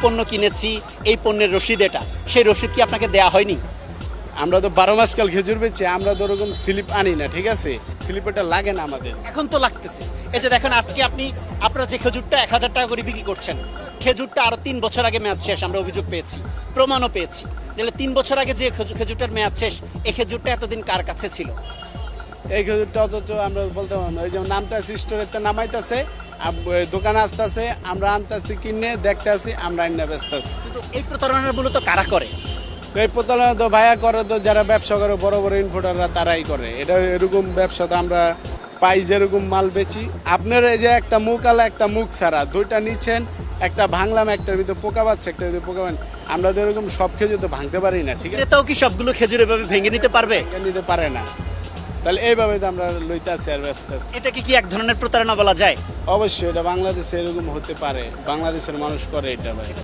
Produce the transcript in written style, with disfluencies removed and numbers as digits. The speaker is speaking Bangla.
পণ্য কিনেছি, এই পণ্যের রসিদ এটা, সেই রসিদ কি আপনাকে দেয়া হয়নি? আমরা তো 12 মাস কাল খেজুর বেচি, আমরা তো ওরকম স্লিপ আনি না, ঠিক আছে? স্লিপ ওটা লাগে না আমাদের। এখন তো লাগতেছে। এই যে দেখেন, আজকে আপনি আপনার যে খেজুরটা 1000 টাকা করে বিক্রি করছেন, খেজুরটা আরো 3 বছর আগে মেয়াদ শেষ, আমরা অভিযোগ পেয়েছি, প্রমাণও পেয়েছি। তাহলে 3 বছর আগে যে খেজুরটার মেয়াদ শেষ, এই খেজুরটা এতদিন কার কাছে ছিল? এই খেজুরটা অথচ আমরা বলতে পারবো না। ওই যে নামতেছি, স্টোরেতে নামাইতেছে, দোকানে আসতেছে, আমরা আনতেছি, কিনে দেখতেছি, আমরা আইনা বেচতেছি। কিন্তু এই প্রতারণাগুলো তো কারা করে? তো এই প্রতারণা তো ভাইয়া করে, তো যারা ব্যবসা করে বড় বড় ইনভোটাররা তারাই করে। এটা এরকম ব্যবসা তো আমরা পাই, যেরকম মাল বেচি। আপনার এই যে একটা মুখ আলা একটা মুখ ছাড়া দুইটা নিচ্ছেন, একটা ভাঙলাম, একটার ভিতরে পোকা পাচ্ছে, একটার ভিতরে পোকা পান। আমরা তো এরকম সব খেজুর তো ভাঙতে পারি না, ঠিক আছে? এটাও কি সবগুলো খেজুর এভাবে ভেঙে নিতে পারবে? নিতে পারে না। তাহলে এইভাবে তো আমরা লইতে আছি আর ব্যস্ত আছি। এটাকে কি এক ধরনের প্রতারণা বলা যায়? অবশ্যই এটা বাংলাদেশে এরকম হতে পারে, বাংলাদেশের মানুষ করে এটা ভাই।